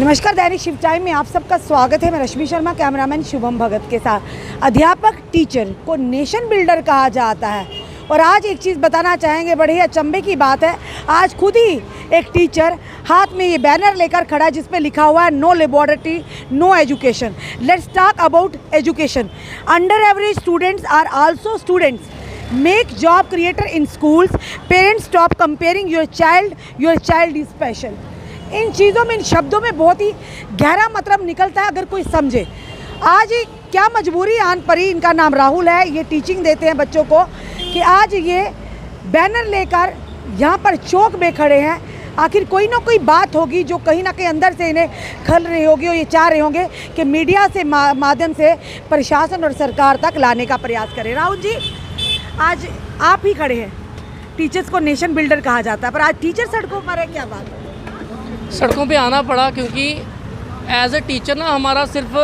नमस्कार, दैनिक शिव टाइम में आप सबका स्वागत है। मैं रश्मि शर्मा, कैमरामैन शुभम भगत के साथ। अध्यापक टीचर को नेशन बिल्डर कहा जाता है और आज एक चीज़ बताना चाहेंगे, बड़ी अचंभे की बात है। आज खुद ही एक टीचर हाथ में ये बैनर लेकर खड़ा है जिस पे लिखा हुआ है no laboratory no education. Let's talk about education. Under average students are also students. Make job creator in schools. Parents stop comparing your child is special. इन चीज़ों में, इन शब्दों में बहुत ही गहरा मतलब निकलता है अगर कोई समझे। आज क्या मजबूरी आन पड़ी। इनका नाम राहुल है, ये टीचिंग देते हैं बच्चों को, कि आज ये बैनर लेकर यहाँ पर चौक में खड़े हैं। आखिर कोई ना कोई बात होगी जो कहीं ना कहीं अंदर से इन्हें खल रही होगी और ये चाह रहे होंगे कि मीडिया से माध्यम से प्रशासन और सरकार तक लाने का प्रयास करें। राहुल जी, आज आप ही खड़े हैं। टीचर्स को नेशन बिल्डर कहा जाता है, पर आज टीचर सड़कों पर है, क्या बात है? सड़कों पे आना पड़ा क्योंकि एज ए टीचर ना हमारा सिर्फ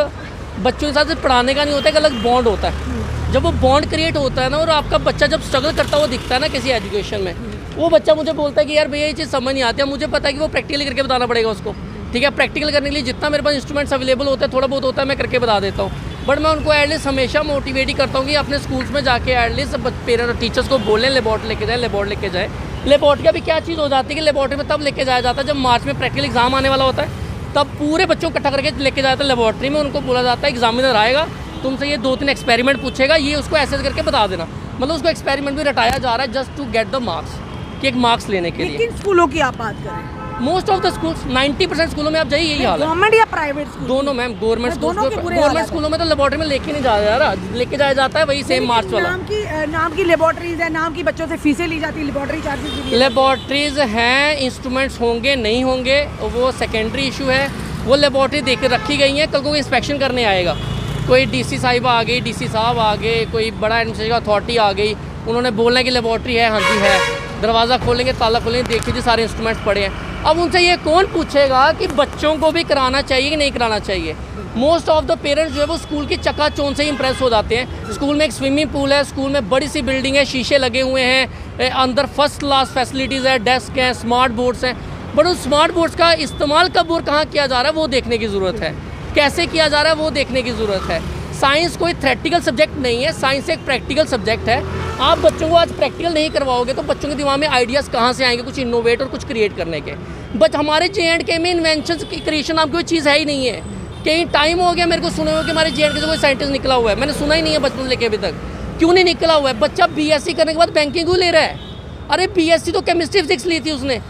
बच्चों के साथ सिर्फ पढ़ाने का नहीं होता, एक अलग बॉन्ड होता है। जब वो बॉन्ड क्रिएट होता है ना, और आपका बच्चा जब स्ट्रगल करता हुआ दिखता है ना किसी एजुकेशन में, वो बच्चा मुझे बोलता है कि यार भैया ये चीज़ समझ नहीं आती है। मुझे पता है कि वो प्रैक्टिकली करके बताना पड़ेगा उसको। ठीक है, प्रैक्टिकल करने के लिए जितना मेरे पास इंस्ट्रूमेंट्स अवेलेबल होता है, थोड़ा बहुत होता है, मैं करके बता देता हूँ। बट मैं उनको एटलीस्ट हमेशा मोटिवेट ही करता हूँ कि अपने स्कूल्स में जाके एटलीस्ट पेरेंट्स टीचर्स को बोलें लेबॉर्ट्री लेके जाए। लेबॉर्ट्री का भी क्या चीज़ हो जाती है कि लेबॉर्ट्री में तब लेके जाया जाता है जब मार्च में प्रैक्टिकल एग्जाम आने वाला होता है। तब पूरे बच्चों को इकट्ठा करके लेके जाता है लेबॉर्ट्री में। उनको बोला जाता है एग्जामिनर आएगा, तुमसे ये 2-3 एक्सपेरिमेंट पूछेगा, ये उसको ऐसे करके बता देना। मतलब उसको एक्सपेरिमेंट भी रटाया जा रहा है just to get the marks, कि एक मार्क्स लेने के लिए। किन स्कूलों की आप बात करें? मोस्ट ऑफ द स्कूल्स 90% स्कूलों में आप जाइए यही हाल है। गवर्नमेंट या प्राइवेट स्कूल? दोनों मैम। गवर्नमेंट स्कूलों में तो लेबॉर्ट्री में लेके नहीं जाया जा रहा, लेके जाया जाता है वही सेम मार्च वाला। नाम की लेबॉर्ट्रीज है, नाम की बच्चों से फीसें ली जाती है, लेबॉर्ट्री चार्जेस। लेबॉर्ट्रीज हैं, इंस्ट्रूमेंट्स होंगे नहीं होंगे वो सेकेंडरी इशू है। वो लेबॉर्ट्री देख रखी गई है, कल को इंस्पेक्शन करने आएगा, कोई डीसी साहिबा आ गई, डीसी साहब आ गए, कोई बड़ा एडमिनिस्ट्रेटिव अथॉरिटी आ गई, उन्होंने बोलना है कि लेबॉर्ट्री है, हाँ जी है। दरवाज़ा खोलेंगे, ताला खोलेंगे, देखिए जी सारे इंस्ट्रूमेंट्स पड़े हैं। अब उनसे ये कौन पूछेगा कि बच्चों को भी कराना चाहिए कि नहीं कराना चाहिए? मोस्ट ऑफ द पेरेंट्स जो है वो स्कूल की चकाचौंध से ही इंप्रेस हो जाते हैं। स्कूल में एक स्विमिंग पूल है, स्कूल में बड़ी सी बिल्डिंग है, शीशे लगे हुए हैं, अंदर फर्स्ट क्लास फैसिलिटीज़ है, डेस्क हैं, स्मार्ट बोर्ड्स हैं। बट उस स्मार्ट बोर्ड्स का इस्तेमाल कब और कहाँ किया जा रहा है वो देखने की ज़रूरत है, कैसे किया जा रहा है वो देखने की ज़रूरत है। साइंस कोई थ्योरेटिकल सब्जेक्ट नहीं है, साइंस एक प्रैक्टिकल सब्जेक्ट है। आप बच्चों को आज प्रैक्टिकल नहीं करवाओगे तो बच्चों के दिमाग में आइडियाज़ कहाँ से आएंगे कुछ इनोवेट और कुछ क्रिएट करने के? बट हमारे J&K में इन्वेंशन की क्रिएशन आपकी कोई चीज़ है ही नहीं है। कहीं टाइम हो गया मेरे को सुने हुए कि हमारे J&K से कोई साइंटिस्ट निकला हुआ है, मैंने सुना ही नहीं है बचपन से लेके अभी तक। क्यों नहीं निकला हुआ है? बच्चा BSc करने के बाद बैंकिंग क्यों ले रहा है? अरे BSc तो केमिस्ट्री फिजिक्स ली थी उसने,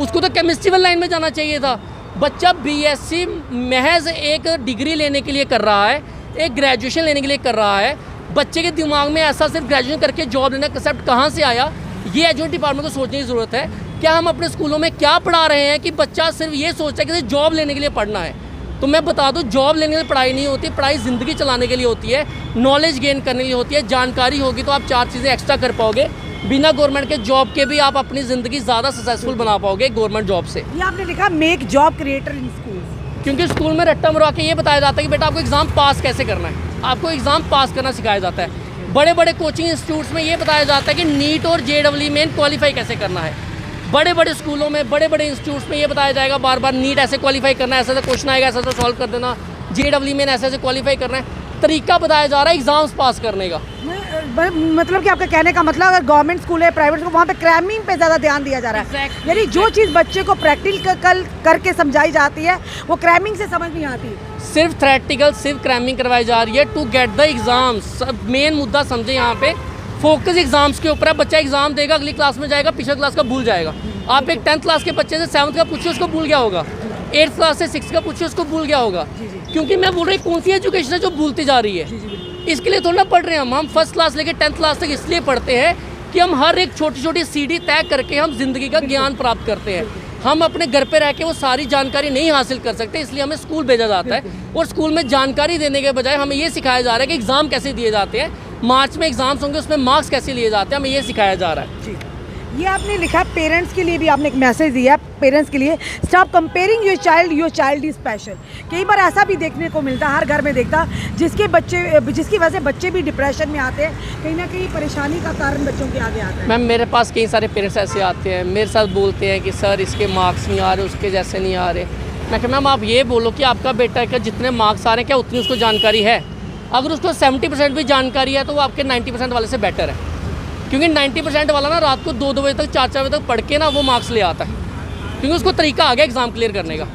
उसको तो केमिस्ट्री वाली लाइन में जाना चाहिए था। बच्चा BSc महज एक डिग्री लेने के लिए कर रहा है, एक ग्रेजुएशन लेने के लिए कर रहा है। बच्चे के दिमाग में ऐसा सिर्फ ग्रेजुएशन करके जॉब लेने का कंसेप्ट कहाँ से आया? ये एजुकेशन डिपार्टमेंट को सोचने की ज़रूरत है। क्या हम अपने स्कूलों में क्या पढ़ा रहे हैं कि बच्चा सिर्फ ये सोचता है कि जॉब लेने के लिए पढ़ना है? तो मैं बता दूं, जॉब लेने के लिए पढ़ाई नहीं होती, पढ़ाई ज़िंदगी चलाने के लिए होती है, नॉलेज गेन करने के लिए होती है। जानकारी होगी तो आप 4 चीज़ें एक्स्ट्रा कर पाओगे। बिना गवर्नमेंट के जॉब के भी आप अपनी ज़िंदगी ज़्यादा सक्सेसफुल बना पाओगे गवर्नमेंट जॉब से। ये आपने लिखा make job creator in school, क्योंकि स्कूल में रट्टा मरवा के ये बताया जाता है कि बेटा आपको एग्ज़ाम पास कैसे करना है, आपको एग्ज़ाम पास करना सिखाया जाता है। बड़े बड़े कोचिंग इंस्टीट्यूट्स में ये बताया जाता है कि नीट और JEE में क्वालिफाई कैसे करना है। बड़े बड़े स्कूलों में, बड़े बड़े इंस्टीट्यूट्स में ये बताया जाएगा बार बार, नीट ऐसे क्वालिफाई करना है, ऐसा ऐसा क्वेश्चन आएगा, ऐसा ऐसा सॉल्व कर देना, JEE में ऐसे ऐसे क्वालिफाई करना है। तरीका बताया जा रहा है एग्जाम्स पास करने का। मतलब कि आपका कहने का मतलब अगर गवर्नमेंट स्कूल है, प्राइवेट स्कूल, वहाँ पे क्रैमिंग पे ज़्यादा ध्यान दिया जा रहा है। यानी जो चीज़ बच्चे को प्रैक्टिकल करके समझाई जाती है वो क्रैमिंग से समझ नहीं आती। सिर्फ थ्योरेटिकल, सिर्फ क्रैमिंग करवाई जा रही है to get the exams. Main मुद्दा समझे यहाँ पे, फोकस एग्जाम्स के ऊपर है। बच्चा एग्जाम देगा, अगली क्लास में जाएगा, पिछले क्लास का भूल जाएगा। आप एक 10th क्लास के बच्चे से 7th का पूछिए, उसको भूल गया होगा। 8th क्लास से 6th का पूछिए, उसको भूल गया होगा। क्योंकि मैं बोल रही कौन सी एजुकेशन है जो भूलती जा रही है? इसके लिए थोड़ा ना पढ़ रहे हैं हम फर्स्ट क्लास लेके 10th क्लास तक इसलिए पढ़ते हैं कि हम हर एक छोटी छोटी सीढ़ी तय करके हम जिंदगी का ज्ञान प्राप्त करते हैं। हम अपने घर पे रह के वो सारी जानकारी नहीं हासिल कर सकते, इसलिए हमें स्कूल भेजा जाता है। और स्कूल में जानकारी देने के बजाय हमें ये सिखाया जा रहा है कि एग्ज़ाम कैसे दिए जाते हैं, मार्च में एग्जाम्स होंगे उसमें मार्क्स कैसे लिए जाते हैं, हमें ये सिखाया जा रहा है। ये आपने लिखा, पेरेंट्स के लिए भी आपने एक मैसेज दिया, पेरेंट्स के लिए, stop comparing your child is special. कई बार ऐसा भी देखने को मिलता है, हर घर में देखता, जिसकी वजह से बच्चे भी डिप्रेशन में आते हैं, कहीं ना कहीं परेशानी का कारण बच्चों के आगे आता है। मैम मेरे पास कई सारे पेरेंट्स ऐसे आते हैं, मेरे साथ बोलते हैं कि सर इसके मार्क्स नहीं आ रहे, उसके जैसे नहीं आ रहे। मैं कहा मैम आप ये बोलो कि आपका बेटा का जितने मार्क्स आ रहे हैं क्या उतनी उसको जानकारी है? अगर उसको 70% भी जानकारी है तो वो आपके 90% वाले से बेटर है, क्योंकि 90% वाला ना रात को 2-2 बजे तक 4-4 बजे तक पढ़ के ना वो मार्क्स ले आता है, क्योंकि उसको तरीका आ गया एग्ज़ाम क्लियर करने का।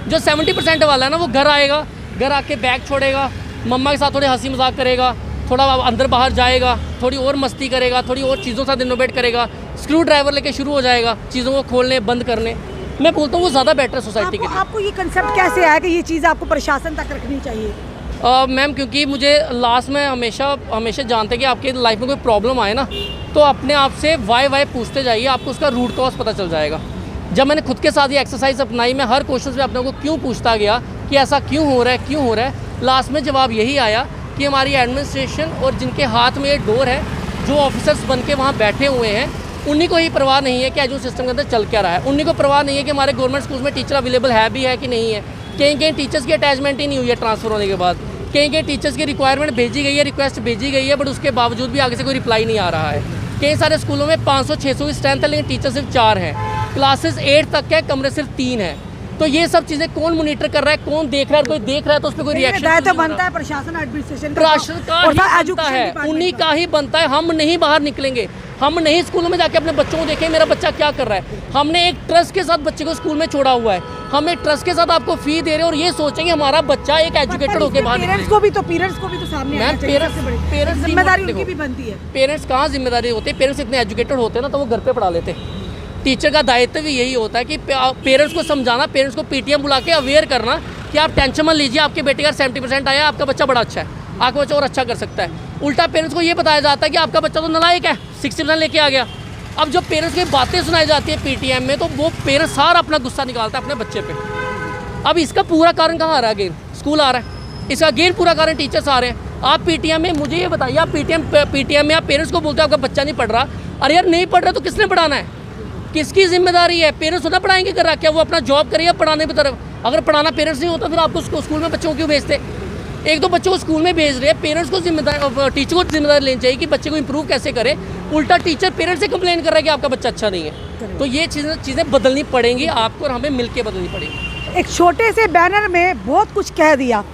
जो 70% वाला है ना वो घर आएगा, घर आके बैग छोड़ेगा, मम्मा के साथ थोड़ी हंसी मजाक करेगा, थोड़ा अंदर बाहर जाएगा, थोड़ी और मस्ती करेगा, थोड़ी और चीज़ों से इनोवेट करेगा, स्क्रू ड्राइवर लेके शुरू हो जाएगा चीज़ों को खोलने बंद करने। मैं बोलता हूँ वो ज़्यादा बेटर है सोसाइटी के लिए। आपको ये कंसेप्ट कैसे आया कि ये चीज़ आपको प्रशासन तक रखनी चाहिए? मैम क्योंकि मुझे लास्ट में हमेशा जानते कि आपके लाइफ में कोई प्रॉब्लम आए ना तो अपने आप से वाई पूछते जाइए, आपको उसका रूट कॉज पता चल जाएगा। जब मैंने खुद के साथ ये एक्सरसाइज अपनाई, मैं हर क्वेश्चन में अपने को क्यों पूछता गया कि ऐसा क्यों हो रहा है, लास्ट में जवाब यही आया कि हमारी एडमिनिस्ट्रेशन और जिनके हाथ में ये डोर है, जो ऑफिसर्स बन के वहाँ बैठे हुए हैं, उन्हीं को ही परवाह नहीं है कि एजुकेशन सिस्टम के अंदर चल क्या रहा है। उन्हीं को परवाह नहीं है कि हमारे गवर्नमेंट स्कूल में टीचर अवेलेबल है भी है कि नहीं है। कहीं टीचर्स की अटैचमेंट ही नहीं हुई है ट्रांसफ़र होने के बाद, कहीं टीचर्स की रिक्वायरमेंट भेजी गई है, रिक्वेस्ट भेजी गई है, बट उसके बावजूद भी आगे से कोई रिप्लाई नहीं आ रहा है। कई सारे स्कूलों में 500-600 की स्ट्रेंथ है लेकिन टीचर सिर्फ 4 हैं, क्लासेस 8 तक है, कमरे सिर्फ 3 हैं। तो ये सब चीज़ें कौन मॉनिटर कर रहा है, कौन देख रहा है? कोई देख रहा है तो उस पर कोई रिएक्शन तो बनता है प्रशासन एडमिनिस्ट्रेशन प्रशासन का ही बनता है, उन्हीं का ही बनता है। हम नहीं बाहर निकलेंगे, हम नहीं स्कूलों में जाके अपने बच्चों को देखें मेरा बच्चा क्या कर रहा है। हमने एक ट्रस्ट के साथ बच्चे को स्कूल में छोड़ा हुआ है, हम एक ट्रस्ट के साथ आपको फी दे रहे हैं और ये सोचेंगे हमारा बच्चा एक एजुकेटेड होकर बाहर पेरेंट्स को भी तो सामने आना चाहिए। पेरेंट्स जिम्मेदारी उनकी भी बनती है। पेरेंट्स कहाँ जिम्मेदारी होती है? पेरेंट्स इतने एजुकेटेड होते हैं ना तो वो घर पे पढ़ा लेते। टीचर का दायित्व भी यही होता है कि पेरेंट्स को समझाना, पेरेंट्स को पीटीएम बुला के अवेयर करना कि आप टेंशन मत लीजिए, आपके बेटे का 70% आया, आपका बच्चा बड़ा अच्छा है, आपका बच्चा और अच्छा कर सकता है। उल्टा पेरेंट्स को ये बताया जाता है कि आपका बच्चा तो नालायक है, 60% लेके आ गया। अब जब पेरेंट्स की बातें सुनाई जाती है पीटीएम में तो वो पेरेंट्स सारा अपना गुस्सा निकालता है अपने बच्चे पे। अब इसका पूरा कारण कहाँ आ रहा है? अगेन स्कूल आ रहा है, इसका अगेन पूरा कारण टीचर्स आ रहे हैं। आप पीटीएम में मुझे ये बताइए, आप पीटीएम में आप पेरेंट्स को बोलते हो आपका बच्चा नहीं पढ़ रहा, अरे यार नहीं पढ़ रहा तो किसने पढ़ाना है? किसकी जिम्मेदारी है? पेरेंट्स ना पढ़ाएंगे कर रहा, क्या वो अपना जॉब करिए पढ़ाने की तरफ? अगर पढ़ाना पेरेंट्स नहीं होता फिर आपको स्कूल में बच्चों को क्यों भेजते? एक तो बच्चों को स्कूल में भेज रहे हैं, पेरेंट्स को जिम्मेदारी, टीचर को जिम्मेदारी लेनी चाहिए कि बच्चे को इंप्रूव कैसे करे। उल्टा टीचर पेरेंट्स से कंप्लेन कर रहा है कि आपका बच्चा अच्छा नहीं है। तो ये चीज़ें बदलनी पड़ेंगी आपको और हमें मिलकर बदलनी पड़ेगी। एक छोटे से बैनर में बहुत कुछ कह दिया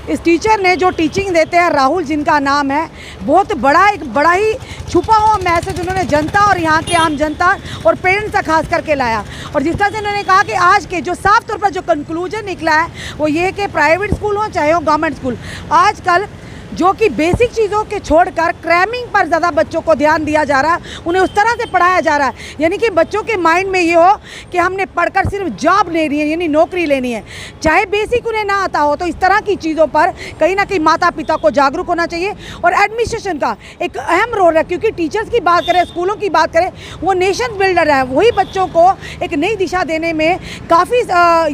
इस टीचर ने। जो टीचिंग देते हैं राहुल जिनका नाम है, बहुत एक बड़ा ही छुपा हुआ मैसेज उन्होंने जनता और यहाँ के आम जनता और पेरेंट्स का खास करके लाया। और जिस तरह से उन्होंने कहा कि आज के जो साफ तौर पर जो कंक्लूजन निकला है वो ये है कि प्राइवेट स्कूल हो चाहे हो गवर्नमेंट स्कूल, आजकल जो कि बेसिक चीज़ों के छोड़कर क्रैमिंग पर ज़्यादा बच्चों को ध्यान दिया जा रहा है, उन्हें उस तरह से पढ़ाया जा रहा है यानी कि बच्चों के माइंड में ये हो कि हमने पढ़कर सिर्फ जॉब लेनी है यानी नौकरी लेनी है, चाहे बेसिक उन्हें ना आता हो। तो इस तरह की चीज़ों पर कहीं ना कहीं माता पिता को जागरूक होना चाहिए और एडमिनिस्ट्रेशन का एक अहम रोल है, क्योंकि टीचर्स की बात करें, स्कूलों की बात करें, वो नेशन बिल्डर है, वही बच्चों को एक नई दिशा देने में काफ़ी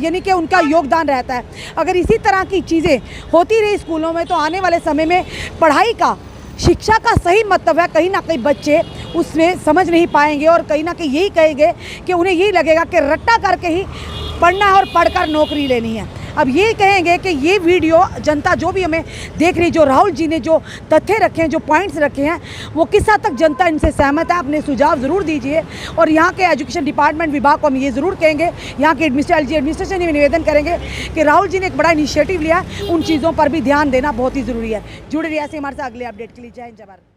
यानी कि उनका योगदान रहता है। अगर इसी तरह की चीज़ें होती रही स्कूलों में तो आने वाले समय में पढ़ाई का, शिक्षा का सही मतलब है कहीं ना कहीं बच्चे उसमें समझ नहीं पाएंगे और कहीं ना कहीं यही कहेंगे कि उन्हें यही लगेगा कि रट्टा करके ही पढ़ना है और पढ़कर नौकरी लेनी है। अब ये कहेंगे कि ये वीडियो जनता जो भी हमें देख रही, जो राहुल जी ने जो तथ्य रखे हैं, जो पॉइंट्स रखे हैं, वो किस हद तक जनता इनसे सहमत है? अपने सुझाव ज़रूर दीजिए। और यहाँ के एजुकेशन डिपार्टमेंट विभाग को हम ये ज़रूर कहेंगे, यहाँ के एडमिनिस्ट्रेशन में निवेदन करेंगे कि राहुल जी ने एक बड़ा इनिशिएटिव लिया है, उन चीज़ों पर भी ध्यान देना बहुत ही ज़रूरी है। जुड़े रहिए हमारे साथ अगले अपडेट के लिए। जय हिंद, जय भारत।